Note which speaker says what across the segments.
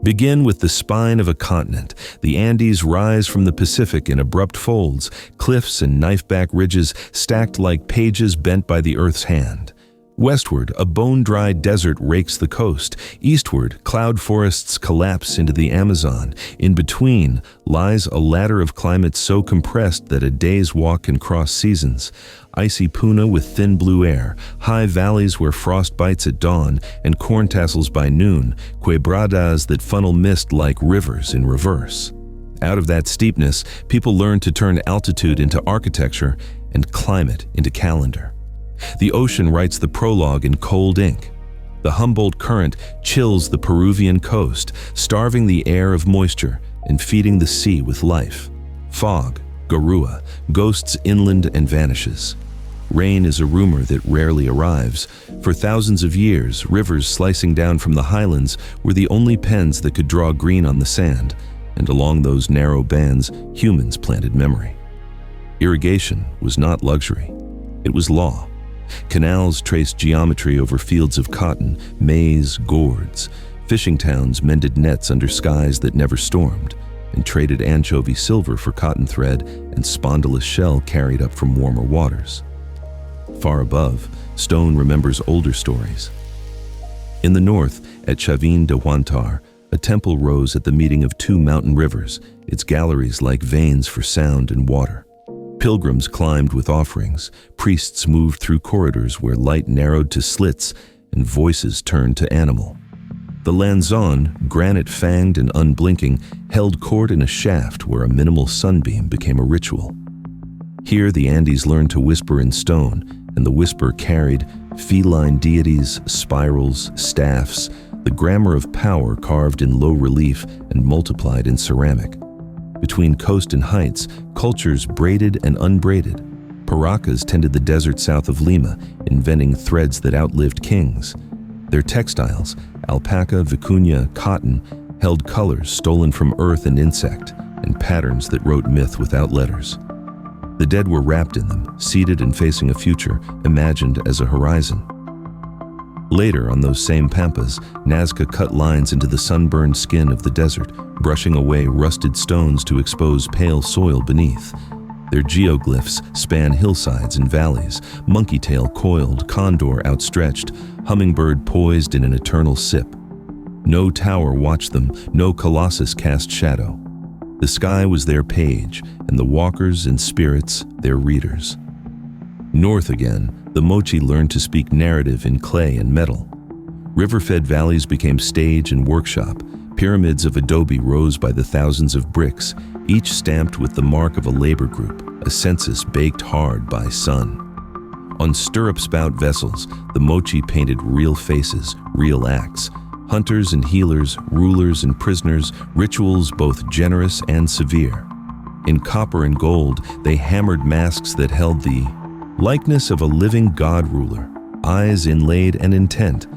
Speaker 1: Begin with the spine of a continent. The Andes rise from the Pacific in abrupt folds, cliffs and knife-back ridges stacked like pages bent by the Earth's hand. Westward, a bone-dry desert rakes the coast. Eastward, cloud forests collapse into the Amazon. In between lies a ladder of climates so compressed that a day's walk can cross seasons. Icy Puna with thin blue air, high valleys where frost bites at dawn, and corn tassels by noon, quebradas that funnel mist like rivers in reverse. Out of that steepness, people learn to turn altitude into architecture and climate into calendar. The ocean writes the prologue in cold ink. The Humboldt Current chills the Peruvian coast, starving the air of moisture and feeding the sea with life. Fog, garua, ghosts inland and vanishes. Rain is a rumor that rarely arrives. For thousands of years, rivers slicing down from the highlands were the only pens that could draw green on the sand, and along those narrow bands, humans planted memory. Irrigation was not luxury. It was law. Canals traced geometry over fields of cotton, maize, gourds. Fishing towns mended nets under skies that never stormed, and traded anchovy silver for cotton thread and spondylus shell carried up from warmer waters. Far above, stone remembers older stories. In the north, at Chavín de Huántar, a temple rose at the meeting of two mountain rivers, its galleries like veins for sound and water. Pilgrims climbed with offerings, priests moved through corridors where light narrowed to slits and voices turned to animal. The Lanzón, granite-fanged and unblinking, held court in a shaft where a minimal sunbeam became a ritual. Here the Andes learned to whisper in stone, and the whisper carried feline deities, spirals, staffs, the grammar of power carved in low relief and multiplied in ceramic. Between coast and heights, cultures braided and unbraided. Paracas tended the desert south of Lima, inventing threads that outlived kings. Their textiles, alpaca, vicuña, cotton, held colors stolen from earth and insect, and patterns that wrote myth without letters. The dead were wrapped in them, seated and facing a future, imagined as a horizon. Later, on those same pampas, Nazca cut lines into the sunburned skin of the desert, brushing away rusted stones to expose pale soil beneath. Their geoglyphs span hillsides and valleys, monkey tail coiled, condor outstretched, hummingbird poised in an eternal sip. No tower watched them, no colossus cast shadow. The sky was their page, and the walkers and spirits their readers. North again, the Moche learned to speak narrative in clay and metal. River-fed valleys became stage and workshop. Pyramids of adobe rose by the thousands of bricks, each stamped with the mark of a labor group, a census baked hard by sun. On stirrup-spout vessels, the Moche painted real faces, real acts. Hunters and healers, rulers and prisoners, rituals both generous and severe. In copper and gold, they hammered masks that held the likeness of a living god-ruler, eyes inlaid and intent.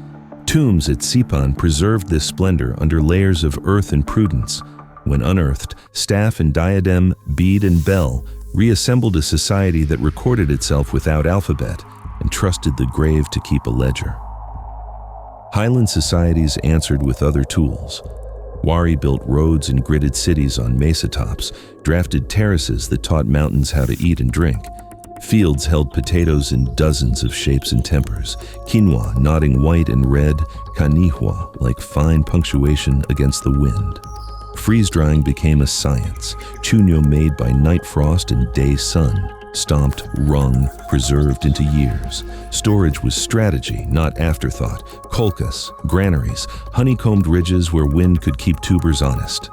Speaker 1: Tombs at Sipan preserved this splendor under layers of earth and prudence. When unearthed, staff and diadem, bead and bell reassembled a society that recorded itself without alphabet and trusted the grave to keep a ledger. Highland societies answered with other tools. Wari built roads and gridded cities on mesa tops, drafted terraces that taught mountains how to eat and drink. Fields held potatoes in dozens of shapes and tempers, quinoa nodding white and red, canihua like fine punctuation against the wind. Freeze-drying became a science, chuño made by night frost and day sun, stomped, wrung, preserved into years. Storage was strategy, not afterthought. Colcas, granaries, honeycombed ridges where wind could keep tubers honest.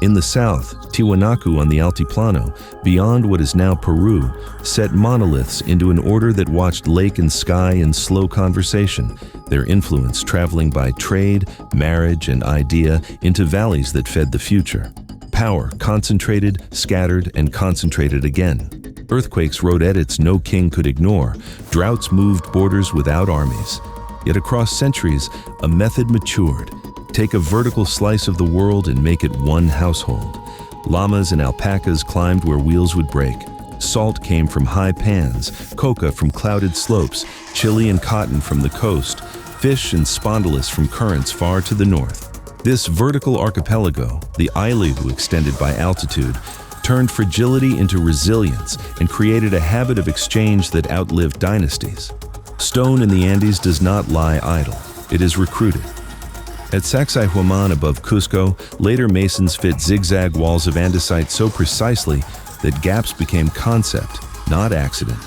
Speaker 1: In the south, Tiwanaku on the Altiplano, beyond what is now Peru, set monoliths into an order that watched lake and sky in slow conversation, their influence traveling by trade, marriage, and idea into valleys that fed the future. Power concentrated, scattered, and concentrated again. Earthquakes wrote edits no king could ignore. Droughts moved borders without armies. Yet across centuries, a method matured. Take a vertical slice of the world and make it one household. Llamas and alpacas climbed where wheels would break. Salt came from high pans, coca from clouded slopes, chili and cotton from the coast, fish and spondylus from currents far to the north. This vertical archipelago, the islet who extended by altitude, turned fragility into resilience and created a habit of exchange that outlived dynasties. Stone in the Andes does not lie idle. It is recruited. At Sacsayhuaman above Cusco, later masons fit zigzag walls of andesite so precisely that gaps became concept, not accident.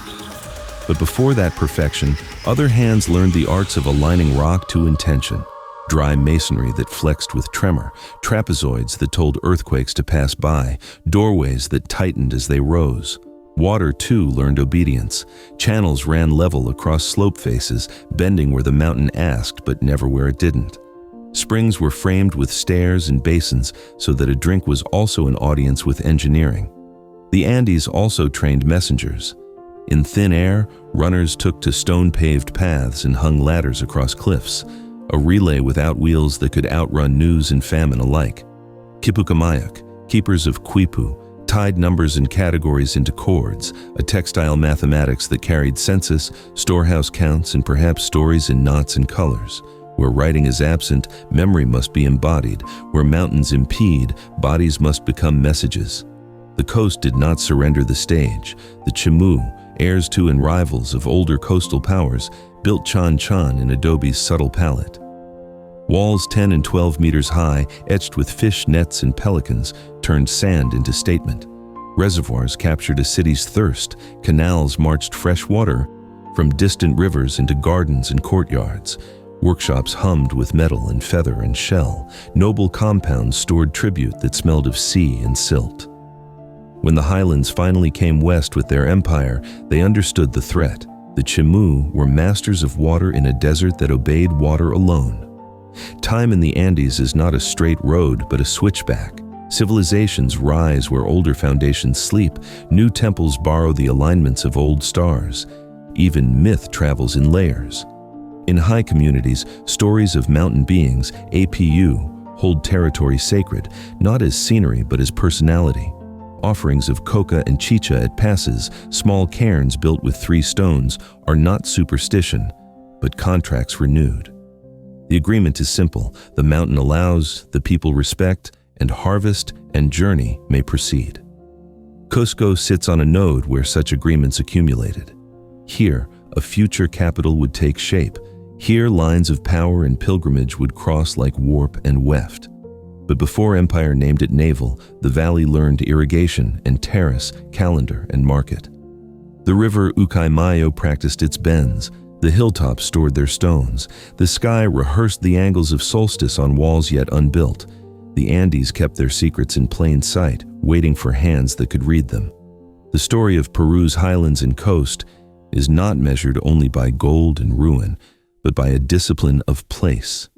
Speaker 1: But before that perfection, other hands learned the arts of aligning rock to intention. Dry masonry that flexed with tremor, trapezoids that told earthquakes to pass by, doorways that tightened as they rose. Water, too, learned obedience. Channels ran level across slope faces, bending where the mountain asked but never where it didn't. Springs were framed with stairs and basins so that a drink was also an audience with engineering. The Andes also trained messengers. In thin air, runners took to stone-paved paths and hung ladders across cliffs, a relay without wheels that could outrun news and famine alike. Qhapaq Ñan, keepers of Quipu, tied numbers and categories into chords, a textile mathematics that carried census, storehouse counts, and perhaps stories in knots and colors. Where writing is absent, memory must be embodied. Where mountains impede, bodies must become messages. The coast did not surrender the stage. The Chimu, heirs to and rivals of older coastal powers, built Chan Chan in adobe's subtle palette. Walls 10 and 12 meters high, etched with fish nets and pelicans, turned sand into statement. Reservoirs captured a city's thirst. Canals marched fresh water from distant rivers into gardens and courtyards. Workshops hummed with metal and feather and shell. Noble compounds stored tribute that smelled of sea and silt. When the Highlands finally came west with their empire, they understood the threat. The Chimu were masters of water in a desert that obeyed water alone. Time in the Andes is not a straight road, but a switchback. Civilizations rise where older foundations sleep. New temples borrow the alignments of old stars. Even myth travels in layers. In high communities, stories of mountain beings, APU, hold territory sacred, not as scenery but as personality. Offerings of coca and chicha at passes, small cairns built with 3 stones, are not superstition, but contracts renewed. The agreement is simple. The mountain allows, the people respect, and harvest and journey may proceed. Cusco sits on a node where such agreements accumulated. Here, a future capital would take shape. Here, lines of power and pilgrimage would cross like warp and weft. But before empire named it navel, the valley learned irrigation and terrace, calendar and market. The river Ucaymayo practiced its bends. The hilltops stored their stones. The sky rehearsed the angles of solstice on walls yet unbuilt. The Andes kept their secrets in plain sight, waiting for hands that could read them. The story of Peru's highlands and coast is not measured only by gold and ruin, but by a discipline of place.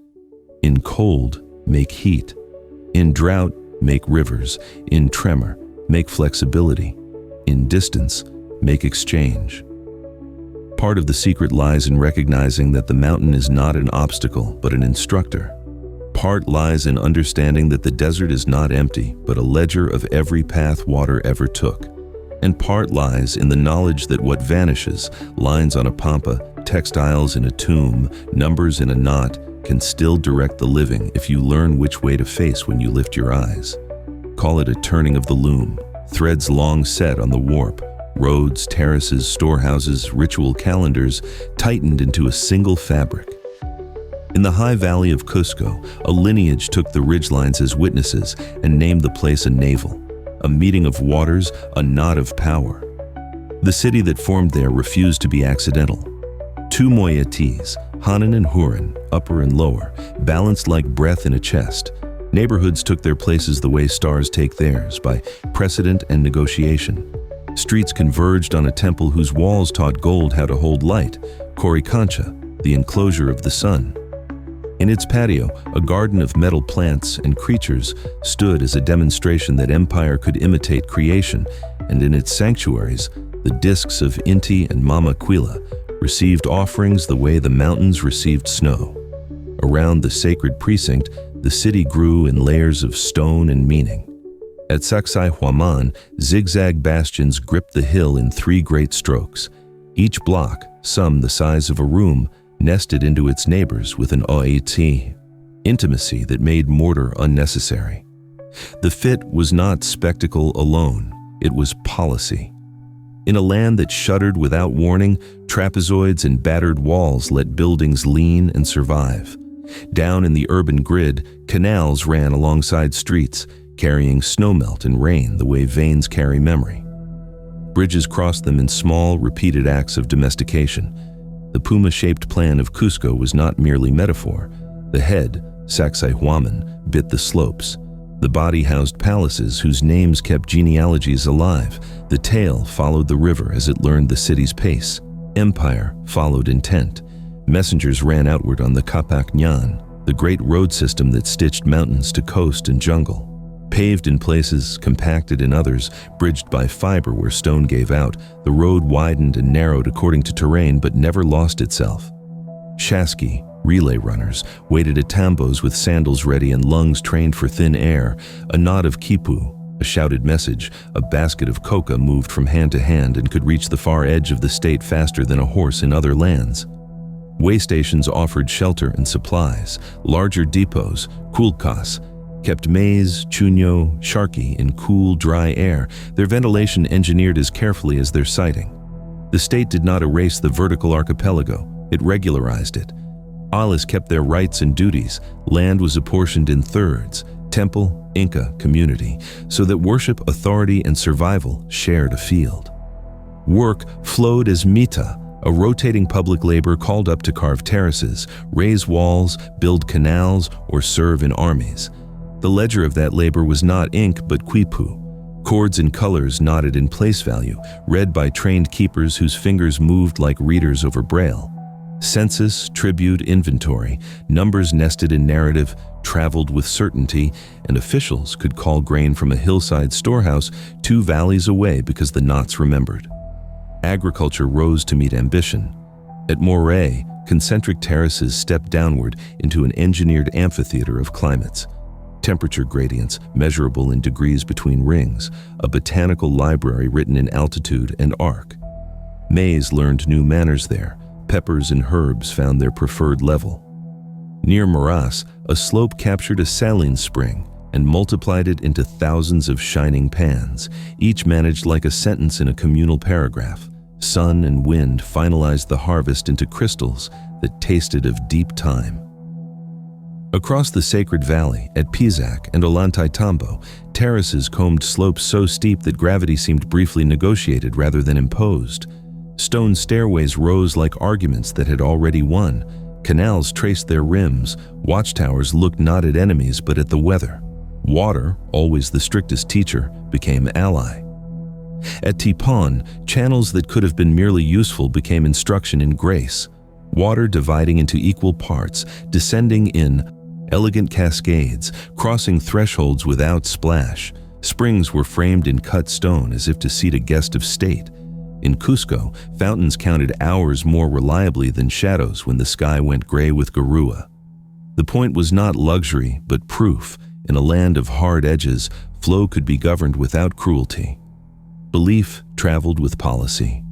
Speaker 1: In cold, make heat. In drought, make rivers. In tremor, make flexibility. In distance, make exchange. Part of the secret lies in recognizing that the mountain is not an obstacle, but an instructor. Part lies in understanding that the desert is not empty, but a ledger of every path water ever took. And part lies in the knowledge that what vanishes, lines on a pampa, textiles in a tomb, numbers in a knot, can still direct the living if you learn which way to face when you lift your eyes. Call it a turning of the loom, threads long set on the warp, roads, terraces, storehouses, ritual calendars, tightened into a single fabric. In the high valley of Cusco, a lineage took the ridgelines as witnesses and named the place a navel, a meeting of waters, a knot of power. The city that formed there refused to be accidental. 2 moieties, Hanan and Huron, upper and lower, balanced like breath in a chest. Neighborhoods took their places the way stars take theirs, by precedent and negotiation. Streets converged on a temple whose walls taught gold how to hold light, Coricancha, the enclosure of the sun. In its patio, a garden of metal plants and creatures stood as a demonstration that empire could imitate creation, and in its sanctuaries, the discs of Inti and Mama Quila received offerings the way the mountains received snow. Around the sacred precinct, the city grew in layers of stone and meaning. At Sacsayhuaman, zigzag bastions gripped the hill in 3 great strokes. Each block, some the size of a room, nested into its neighbors with an OAT. intimacy that made mortar unnecessary. The fit was not spectacle alone, it was policy. In a land that shuddered without warning, trapezoids and battered walls let buildings lean and survive. Down in the urban grid, canals ran alongside streets, carrying snowmelt and rain the way veins carry memory. Bridges crossed them in small, repeated acts of domestication. The puma-shaped plan of Cusco was not merely metaphor. The head, Sacsayhuaman, bit the slopes. The body housed palaces whose names kept genealogies alive. The tail followed the river as it learned the city's pace. Empire followed intent. Messengers ran outward on the Qhapaq Ñan, the great road system that stitched mountains to coast and jungle. Paved in places, compacted in others, bridged by fiber where stone gave out, the road widened and narrowed according to terrain but never lost itself. Shaski, relay runners, waited at tambos with sandals ready and lungs trained for thin air. A nod of quipu, a shouted message, a basket of coca moved from hand to hand and could reach the far edge of the state faster than a horse in other lands. Way stations offered shelter and supplies. Larger depots, kulkas, kept maize, chuño, charqui in cool, dry air, their ventilation engineered as carefully as their siting. The state did not erase the vertical archipelago, it regularized it. Alas kept their rights and duties. Land was apportioned in thirds, temple, Inca, community, so that worship, authority, and survival shared a field. Work flowed as mita, a rotating public labor called up to carve terraces, raise walls, build canals, or serve in armies. The ledger of that labor was not ink but quipu. Chords and colors knotted in place value, read by trained keepers whose fingers moved like readers over braille. Census, tribute, inventory, numbers nested in narrative, traveled with certainty, and officials could call grain from a hillside storehouse 2 valleys away because the knots remembered. Agriculture rose to meet ambition. At Moray, concentric terraces stepped downward into an engineered amphitheater of climates. Temperature gradients measurable in degrees between rings, a botanical library written in altitude and arc. Maize learned new manners there. Peppers and herbs found their preferred level. Near Maras, a slope captured a saline spring and multiplied it into thousands of shining pans, each managed like a sentence in a communal paragraph. Sun and wind finalized the harvest into crystals that tasted of deep time. Across the sacred valley, at Pisac and Ollantaytambo, terraces combed slopes so steep that gravity seemed briefly negotiated rather than imposed. Stone stairways rose like arguments that had already won. Canals traced their rims. Watchtowers looked not at enemies but at the weather. Water, always the strictest teacher, became ally. At Tipon, channels that could have been merely useful became instruction in grace. Water dividing into equal parts, descending in elegant cascades, crossing thresholds without splash. Springs were framed in cut stone as if to seat a guest of state. In Cusco, fountains counted hours more reliably than shadows when the sky went gray with garua. The point was not luxury, but proof. In a land of hard edges, flow could be governed without cruelty. Belief traveled with policy.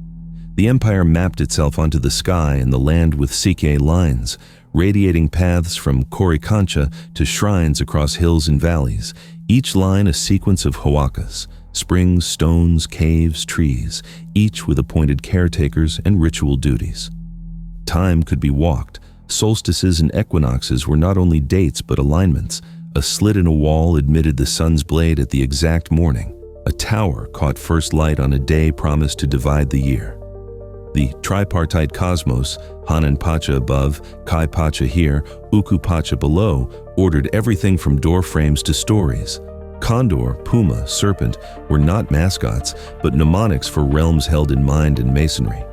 Speaker 1: The empire mapped itself onto the sky and the land with Sikhe lines, radiating paths from Coricancha to shrines across hills and valleys, each line a sequence of huacas, springs, stones, caves, trees, each with appointed caretakers and ritual duties. Time could be walked. Solstices and equinoxes were not only dates but alignments. A slit in a wall admitted the sun's blade at the exact morning. A tower caught first light on a day promised to divide the year. The tripartite cosmos, Hanan Pacha above, Kai Pacha here, Uku Pacha below, ordered everything from door frames to stories. Condor, puma, serpent were not mascots, but mnemonics for realms held in mind and masonry.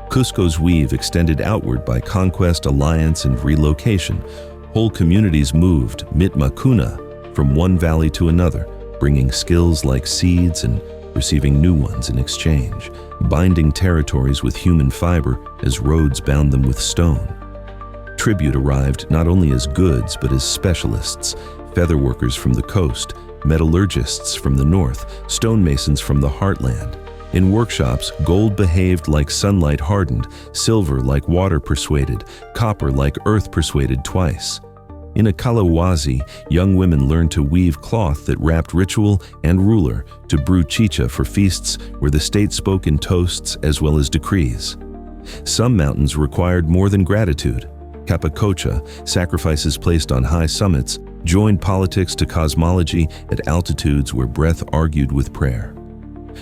Speaker 1: Cusco's weave extended outward by conquest, alliance, and relocation. Whole communities moved, mitmakuna, from one valley to another, bringing skills like seeds and receiving new ones in exchange, binding territories with human fiber as roads bound them with stone. Tribute arrived not only as goods but as specialists, featherworkers from the coast, metallurgists from the north, stonemasons from the heartland. In workshops, gold behaved like sunlight hardened, silver like water persuaded, copper like earth persuaded twice. In a Kalawazi, young women learned to weave cloth that wrapped ritual and ruler, to brew chicha for feasts where the state spoke in toasts as well as decrees. Some mountains required more than gratitude. Qhapaq, sacrifices placed on high summits, joined politics to cosmology at altitudes where breath argued with prayer.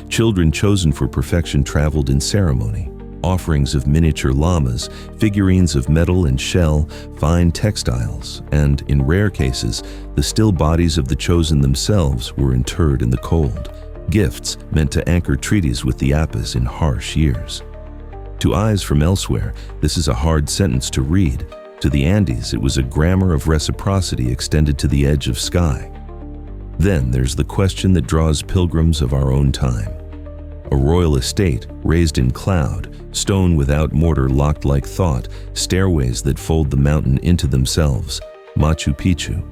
Speaker 1: Children chosen for perfection traveled in ceremony. Offerings of miniature llamas, figurines of metal and shell, fine textiles, and, in rare cases, the still bodies of the chosen themselves were interred in the cold, gifts meant to anchor treaties with the Apis in harsh years. To eyes from elsewhere, this is a hard sentence to read. To the Andes, it was a grammar of reciprocity extended to the edge of sky. Then there's the question that draws pilgrims of our own time. A royal estate, raised in cloud, stone without mortar locked like thought, stairways that fold the mountain into themselves, Machu Picchu.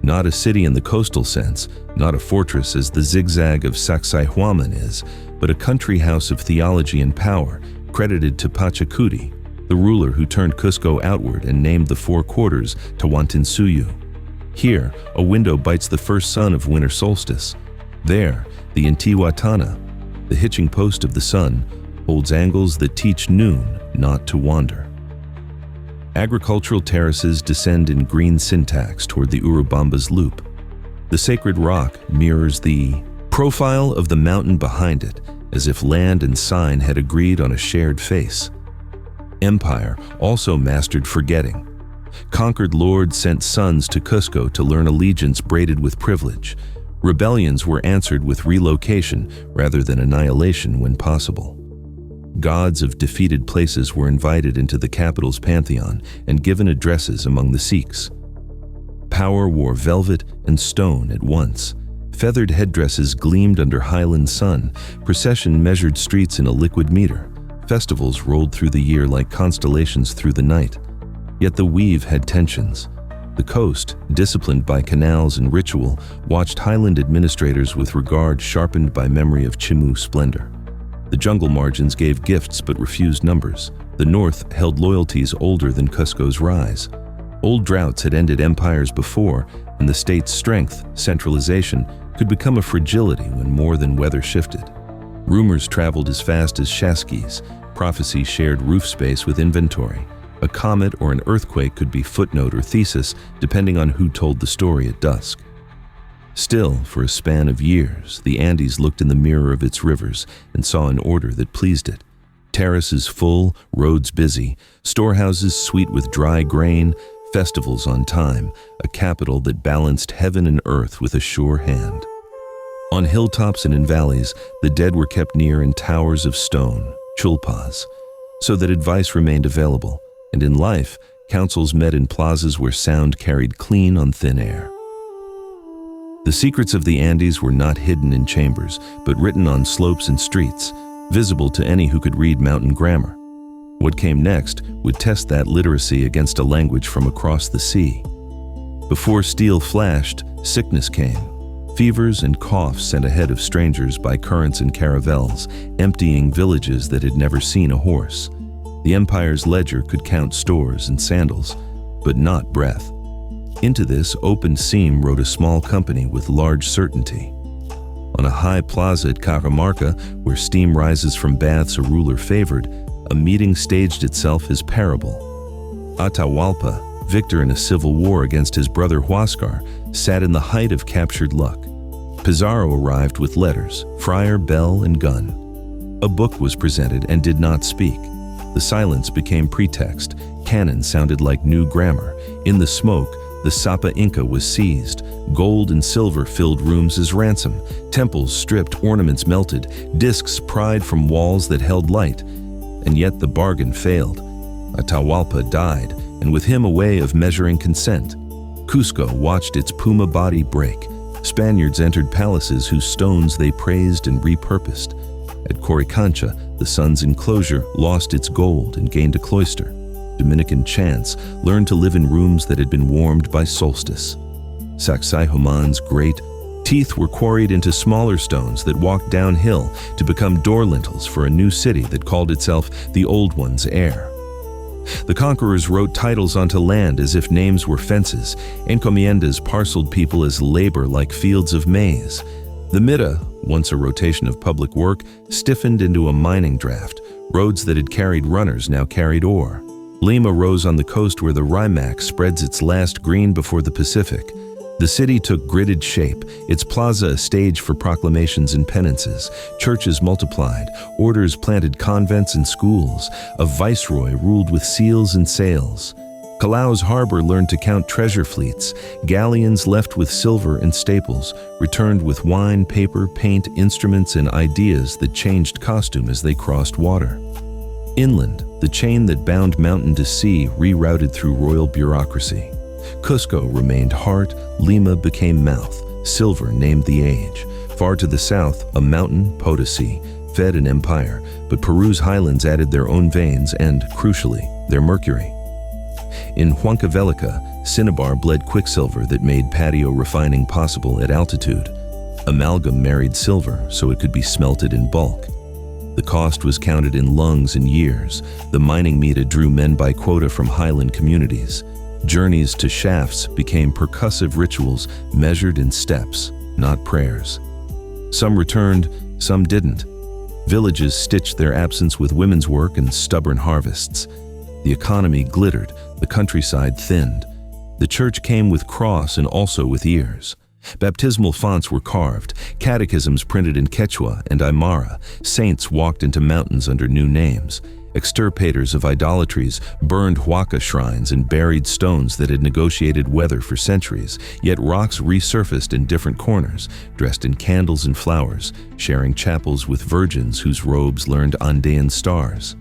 Speaker 1: Not a city in the coastal sense, not a fortress as the zigzag of Sacsayhuaman is, but a country house of theology and power, credited to Pachacuti, the ruler who turned Cusco outward and named the four quarters Tawantinsuyu. Here, a window bites the first sun of winter solstice. There, the Intihuatana, the hitching post of the sun, holds angles that teach noon not to wander. Agricultural terraces descend in green syntax toward the Urubamba's loop. The sacred rock mirrors the profile of the mountain behind it, as if land and sign had agreed on a shared face. Empire also mastered forgetting. Conquered lords sent sons to Cusco to learn allegiance braided with privilege. Rebellions were answered with relocation rather than annihilation when possible. Gods of defeated places were invited into the capital's pantheon and given addresses among the Sikhs. Power wore velvet and stone at once. Feathered headdresses gleamed under Highland sun. Procession measured streets in a liquid meter. Festivals rolled through the year like constellations through the night. Yet the weave had tensions. The coast, disciplined by canals and ritual, watched Highland administrators with regard sharpened by memory of Chimu splendor. The jungle margins gave gifts but refused numbers. The north held loyalties older than Cusco's rise. Old droughts had ended empires before, and the state's strength, centralization, could become a fragility when more than weather shifted. Rumors traveled as fast as shaskis. Prophecy shared roof space with inventory. A comet or an earthquake could be footnote or thesis, depending on who told the story at dusk. Still, for a span of years, the Andes looked in the mirror of its rivers and saw an order that pleased it. Terraces full, roads busy, storehouses sweet with dry grain, festivals on time, a capital that balanced heaven and earth with a sure hand. On hilltops and in valleys, the dead were kept near in towers of stone, chulpas, so that advice remained available. And in life, councils met in plazas where sound carried clean on thin air. The secrets of the Andes were not hidden in chambers, but written on slopes and streets, visible to any who could read mountain grammar. What came next would test that literacy against a language from across the sea. Before steel flashed, sickness came. Fevers and coughs sent ahead of strangers by currents and caravels, emptying villages that had never seen a horse. The empire's ledger could count stores and sandals, but not breath. Into this open seam rode a small company with large certainty. On a high plaza at Cajamarca, where steam rises from baths a ruler favored, a meeting staged itself as parable. Atahualpa, victor in a civil war against his brother Huascar, sat in the height of captured luck. Pizarro arrived with letters, friar, bell, and gun. A book was presented and did not speak. The silence became pretext. Cannon sounded like new grammar. In the smoke, the Sapa Inca was seized. Gold and silver filled rooms as ransom. Temples stripped, ornaments melted. Discs pried from walls that held light. And yet the bargain failed. Atahualpa died, and with him a way of measuring consent. Cusco watched its puma body break. Spaniards entered palaces whose stones they praised and repurposed. At Coricancha, the sun's enclosure lost its gold and gained a cloister. Dominican chants learned to live in rooms that had been warmed by solstice. Sacsayhuaman's great teeth were quarried into smaller stones that walked downhill to become door lintels for a new city that called itself the Old One's heir. The conquerors wrote titles onto land as if names were fences. Encomiendas parceled people as labor like fields of maize. The Mita, once a rotation of public work, stiffened into a mining draft. Roads that had carried runners now carried ore. Lima rose on the coast where the Rimac spreads its last green before the Pacific. The city took gridded shape, its plaza a stage for proclamations and penances. Churches multiplied, orders planted convents and schools. A viceroy ruled with seals and sails. Calau's harbor learned to count treasure fleets. Galleons left with silver and staples, returned with wine, paper, paint, instruments, and ideas that changed costume as they crossed water. Inland, the chain that bound mountain to sea rerouted through royal bureaucracy. Cusco remained heart, Lima became mouth, silver named the age. Far to the south, a mountain, Potosi, fed an empire, but Peru's highlands added their own veins and, crucially, their mercury. In Huancavelica, cinnabar bled quicksilver that made patio refining possible at altitude. Amalgam married silver so it could be smelted in bulk. The cost was counted in lungs and years. The mining meta drew men by quota from highland communities. Journeys to shafts became percussive rituals measured in steps, not prayers. Some returned, some didn't. Villages stitched their absence with women's work and stubborn harvests. The economy glittered, the countryside thinned. The church came with cross and also with ears. Baptismal fonts were carved, catechisms printed in Quechua and Aymara. Saints walked into mountains under new names. Extirpators of idolatries burned huaca shrines and buried stones that had negotiated weather for centuries, yet rocks resurfaced in different corners, dressed in candles and flowers, sharing chapels with virgins whose robes learned Andean stars.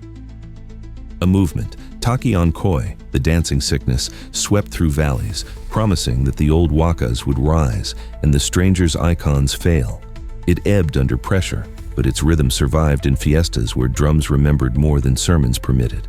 Speaker 1: A movement, Taki on Koi, the dancing sickness, swept through valleys, promising that the old huacas would rise and the strangers' icons fail. It ebbed under pressure, but its rhythm survived in fiestas where drums remembered more than sermons permitted.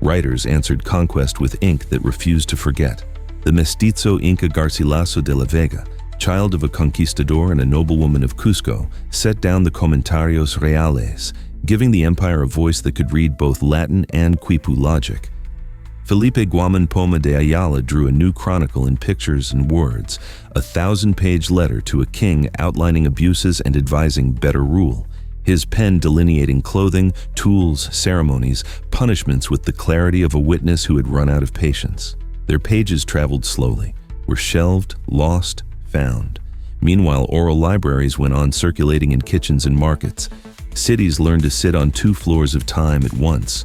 Speaker 1: Writers answered conquest with ink that refused to forget. The mestizo Inca Garcilaso de la Vega, child of a conquistador and a noblewoman of Cusco, set down the Comentarios Reales, giving the empire a voice that could read both Latin and Quipu logic. Felipe Guaman Poma de Ayala drew a new chronicle in pictures and words, a 1,000-page letter to a king outlining abuses and advising better rule. His pen delineating clothing, tools, ceremonies, punishments with the clarity of a witness who had run out of patience. Their pages traveled slowly, were shelved, lost, found. Meanwhile, oral libraries went on circulating in kitchens and markets. Cities learned to sit on 2 floors of time at once.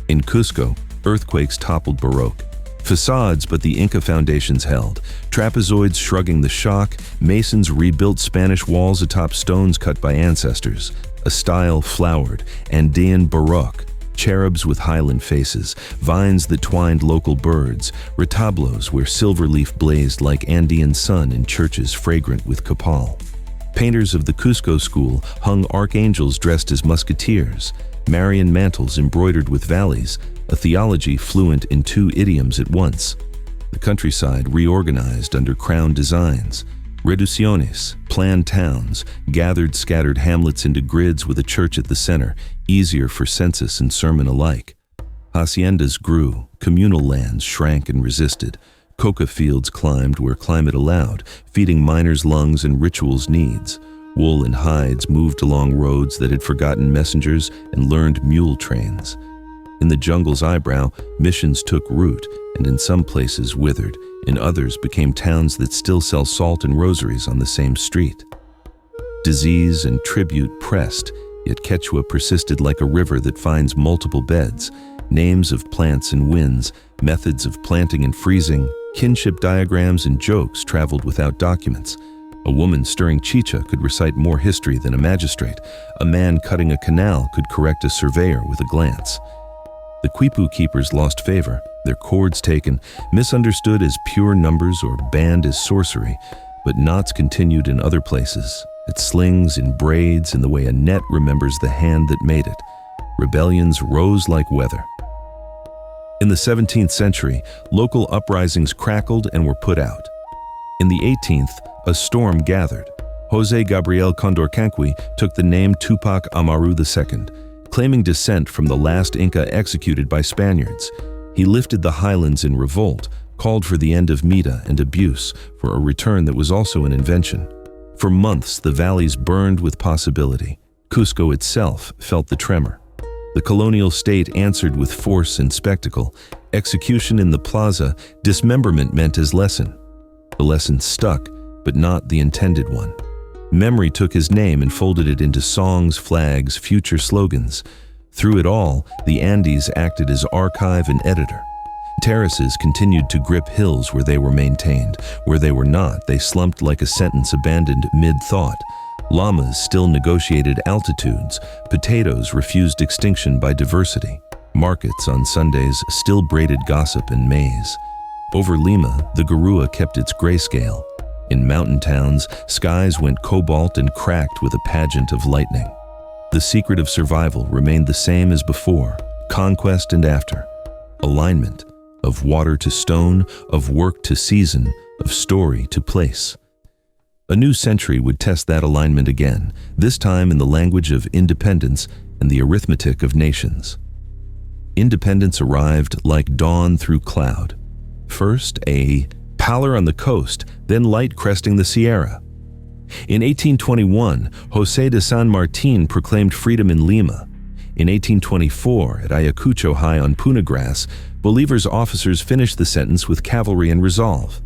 Speaker 1: In Cusco, earthquakes toppled Baroque. Facades, but the Inca foundations held. Trapezoids shrugging the shock, masons rebuilt Spanish walls atop stones cut by ancestors. A style flowered, Andean Baroque, cherubs with highland faces, vines that twined local birds, retablos where silver leaf blazed like Andean sun in churches fragrant with copal. Painters of the Cusco school hung archangels dressed as musketeers, Marian mantles embroidered with valleys, a theology fluent in 2 idioms at once. The countryside reorganized under crown designs. Reducciones, planned towns, gathered scattered hamlets into grids with a church at the center, easier for census and sermon alike. Haciendas grew, communal lands shrank and resisted. Coca fields climbed where climate allowed, feeding miners' lungs and rituals' needs. Wool and hides moved along roads that had forgotten messengers and learned mule trains. In the jungle's eyebrow, missions took root and in some places withered. In others became towns that still sell salt and rosaries on the same street. Disease and tribute pressed, yet Quechua persisted like a river that finds multiple beds. Names of plants and winds, methods of planting and freezing, kinship diagrams and jokes traveled without documents. A woman stirring chicha could recite more history than a magistrate. A man cutting a canal could correct a surveyor with a glance. The Quipu keepers lost favor, their cords taken, misunderstood as pure numbers or banned as sorcery, but knots continued in other places, at slings, in braids, in the way a net remembers the hand that made it. Rebellions rose like weather. In the 17th century, local uprisings crackled and were put out. In the 18th, a storm gathered. José Gabriel Condorcanqui took the name Tupac Amaru II, claiming descent from the last Inca executed by Spaniards. He lifted the Highlands in revolt, called for the end of Mita and abuse, for a return that was also an invention. For months, the valleys burned with possibility. Cusco itself felt the tremor. The colonial state answered with force and spectacle. Execution in the plaza, dismemberment meant as lesson. The lesson stuck, but not the intended one. Memory took his name and folded it into songs, flags, future slogans. Through it all, the Andes acted as archive and editor. Terraces continued to grip hills where they were maintained. Where they were not, they slumped like a sentence abandoned mid-thought. Llamas still negotiated altitudes. Potatoes refused extinction by diversity. Markets on Sundays still braided gossip and maize. Over Lima, the Garua kept its grayscale. In mountain towns, skies went cobalt and cracked with a pageant of lightning. The secret of survival remained the same as before, conquest and after. Alignment, of water to stone, of work to season, of story to place. A new century would test that alignment again, this time in the language of independence and the arithmetic of nations. Independence arrived like dawn through cloud. First, a pallor on the coast, then light cresting the Sierra. In 1821, José de San Martín proclaimed freedom in Lima. In 1824, at Ayacucho High on Punagrass, Bolívar's officers finished the sentence with cavalry and resolve.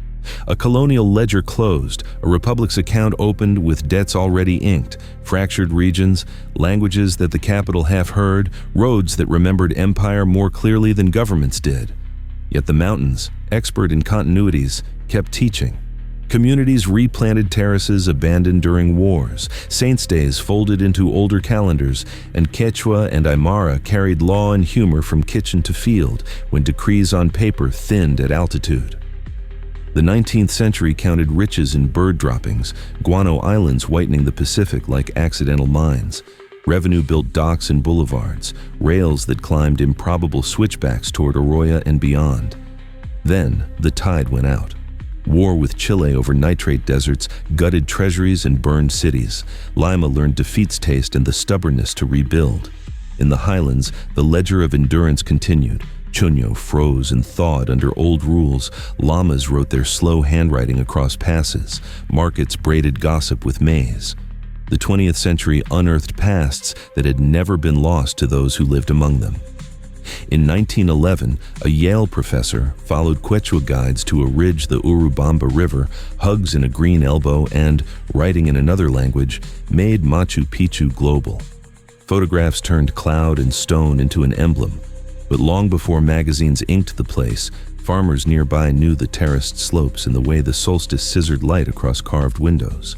Speaker 1: A colonial ledger closed, a republic's account opened with debts already inked, fractured regions, languages that the capital half heard, roads that remembered empire more clearly than governments did. Yet the mountains, expert in continuities, kept teaching. Communities replanted terraces abandoned during wars, saints' days folded into older calendars, and Quechua and Aymara carried law and humor from kitchen to field when decrees on paper thinned at altitude. The 19th century counted riches in bird droppings, guano islands whitening the Pacific like accidental mines. Revenue built docks and boulevards, rails that climbed improbable switchbacks toward Arroyo and beyond. Then the tide went out. War with Chile over nitrate deserts gutted treasuries and burned cities. Lima learned defeat's taste and the stubbornness to rebuild. In the highlands, the ledger of endurance continued. Chuño froze and thawed under old rules. Llamas wrote their slow handwriting across passes. Markets braided gossip with maize. The 20th century unearthed pasts that had never been lost to those who lived among them. In 1911, a Yale professor followed Quechua guides to a ridge the Urubamba River, hugs in a green elbow, and, writing in another language, made Machu Picchu global. Photographs turned cloud and stone into an emblem. But long before magazines inked the place, farmers nearby knew the terraced slopes and the way the solstice scissored light across carved windows.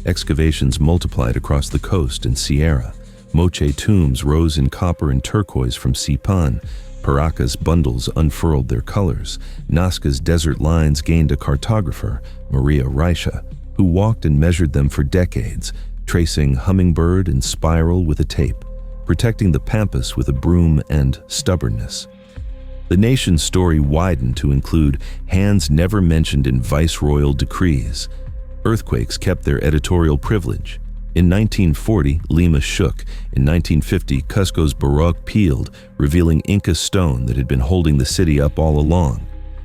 Speaker 1: Excavations multiplied across the coast and Sierra. Moche tombs rose in copper and turquoise from Sipan. Paracas bundles unfurled their colors. Nazca's desert lines gained a cartographer, Maria Reicha, who walked and measured them for decades, tracing hummingbird and spiral with a tape, protecting the pampas with a broom and stubbornness. The nation's story widened to include hands never mentioned in viceroyal decrees. Earthquakes kept their editorial privilege. In 1940, Lima shook. In 1950, Cusco's baroque peeled, revealing Inca stone that had been holding the city up all along.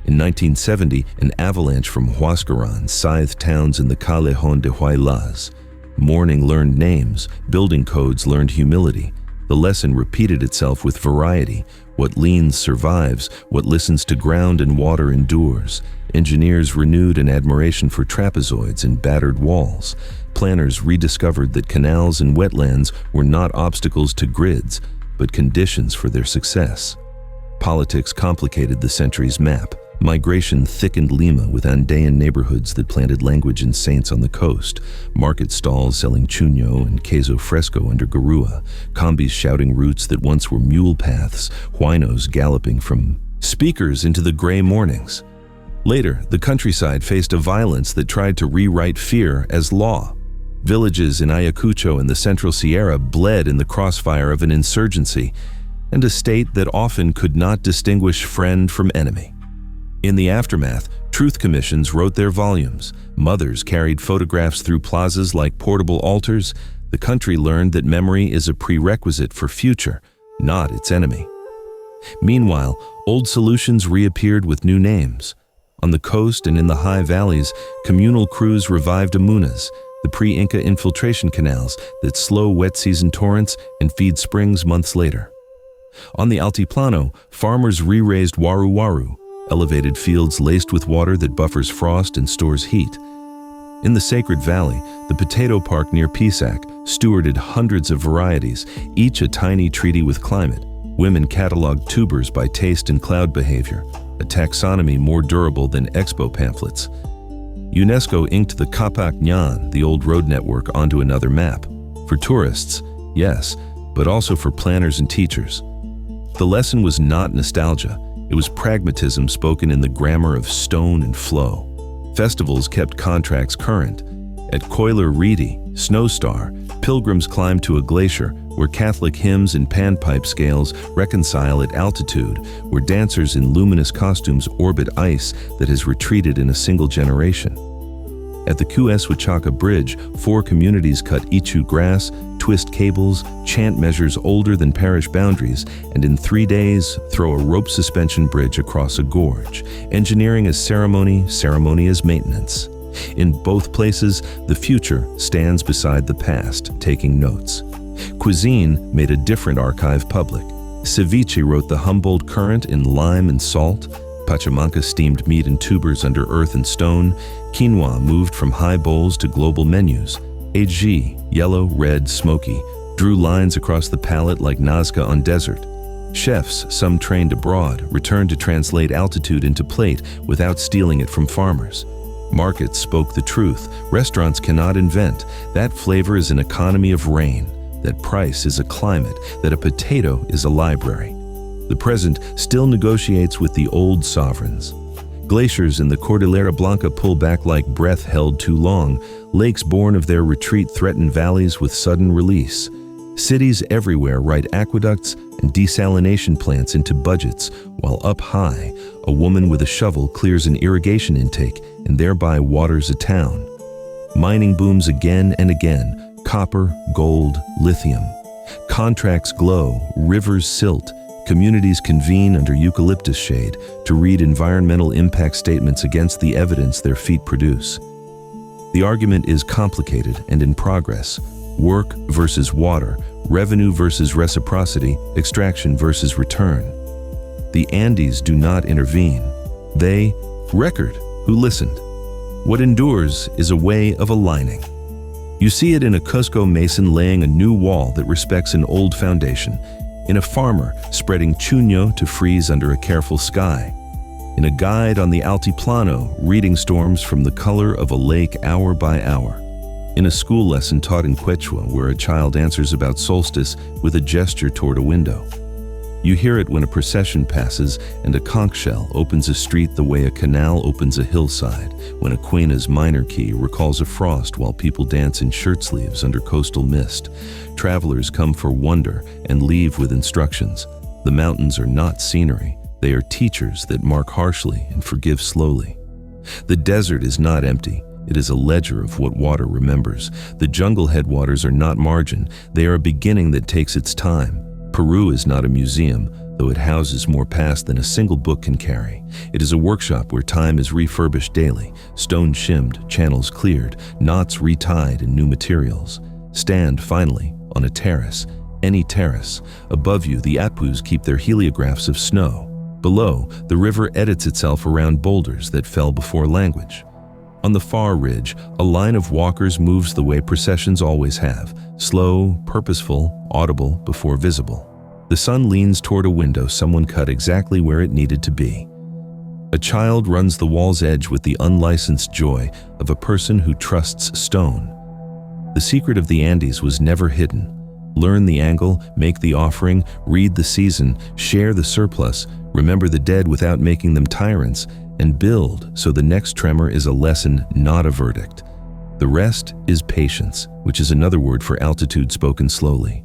Speaker 1: In 1970, an avalanche from Huascaran scythed towns in the Callejón de Huaylas. Mourning learned names, building codes learned humility. The lesson repeated itself with variety. What leans survives, what listens to ground and water endures. Engineers renewed an admiration for trapezoids and battered walls. Planners rediscovered that canals and wetlands were not obstacles to grids, but conditions for their success. Politics complicated the century's map. Migration thickened Lima with Andean neighborhoods that planted language and saints on the coast, market stalls selling chuño and queso fresco under Garua, combis shouting routes that once were mule paths, huaynos galloping from speakers into the gray mornings. Later, the countryside faced a violence that tried to rewrite fear as law. Villages in Ayacucho and the Central Sierra bled in the crossfire of an insurgency, and a state that often could not distinguish friend from enemy. In the aftermath, truth commissions wrote their volumes. Mothers carried photographs through plazas like portable altars. The country learned that memory is a prerequisite for future, not its enemy. Meanwhile, old solutions reappeared with new names. On the coast and in the high valleys, communal crews revived amunas, the pre-Inca infiltration canals that slow wet season torrents and feed springs months later. On the Altiplano, farmers re-raised waru-waru, elevated fields laced with water that buffers frost and stores heat. In the Sacred Valley, the potato park near Pisac stewarded hundreds of varieties, each a tiny treaty with climate. Women cataloged tubers by taste and cloud behavior, a taxonomy more durable than expo pamphlets. UNESCO inked the Qhapaq Ñan, the old road network, onto another map. For tourists, yes, but also for planners and teachers. The lesson was not nostalgia, it was pragmatism spoken in the grammar of stone and flow. Festivals kept contracts current. At Coiler Reedy, Snowstar, pilgrims climb to a glacier where Catholic hymns and panpipe scales reconcile at altitude, where dancers in luminous costumes orbit ice that has retreated in a single generation. At the Qhapaq Bridge, 4 communities cut ichu grass, twist cables, chant measures older than parish boundaries, and in 3 days throw a rope suspension bridge across a gorge, engineering as ceremony, ceremony as maintenance. In both places, the future stands beside the past, taking notes. Cuisine made a different archive public. Ceviche wrote the Humboldt current in lime and salt. Pachamanca steamed meat and tubers under earth and stone. Quinoa moved from high bowls to global menus. Aji, yellow, red, smoky, drew lines across the palate like Nazca on desert. Chefs, some trained abroad, returned to translate altitude into plate without stealing it from farmers. Markets spoke the truth. Restaurants cannot invent. That flavor is an economy of rain. That price is a climate. That a potato is a library. The present still negotiates with the old sovereigns. Glaciers in the Cordillera Blanca pull back like breath held too long. Lakes born of their retreat threaten valleys with sudden release. Cities everywhere write aqueducts and desalination plants into budgets, while up high, a woman with a shovel clears an irrigation intake and thereby waters a town. Mining booms again and again, copper, gold, lithium. Contracts glow, rivers silt, communities convene under eucalyptus shade to read environmental impact statements against the evidence their feet produce. The argument is complicated and in progress. Work versus water, revenue versus reciprocity, extraction versus return. The Andes do not intervene. They record who listened. What endures is a way of aligning. You see it in a Cusco mason laying a new wall that respects an old foundation, in a farmer spreading chuño to freeze under a careful sky, in a guide on the Altiplano reading storms from the color of a lake hour by hour, in a school lesson taught in Quechua where a child answers about solstice with a gesture toward a window. You hear it when a procession passes and a conch shell opens a street the way a canal opens a hillside, when a quena's minor key recalls a frost while people dance in shirt sleeves under coastal mist. Travelers come for wonder and leave with instructions. The mountains are not scenery, they are teachers that mark harshly and forgive slowly. The desert is not empty. It is a ledger of what water remembers. The jungle headwaters are not margin. They are a beginning that takes its time. Peru is not a museum, though it houses more past than a single book can carry. It is a workshop where time is refurbished daily, stone shimmed, channels cleared, knots retied in new materials. Stand, finally, on a terrace, any terrace. Above you, the Apus keep their heliographs of snow. Below, the river edits itself around boulders that fell before language. On the far ridge, a line of walkers moves the way processions always have, slow, purposeful, audible before visible. The sun leans toward a window someone cut exactly where it needed to be. A child runs the wall's edge with the unlicensed joy of a person who trusts stone. The secret of the Andes was never hidden. Learn the angle, make the offering, read the season, share the surplus, remember the dead without making them tyrants, and build so the next tremor is a lesson, not a verdict. The rest is patience, which is another word for altitude spoken slowly.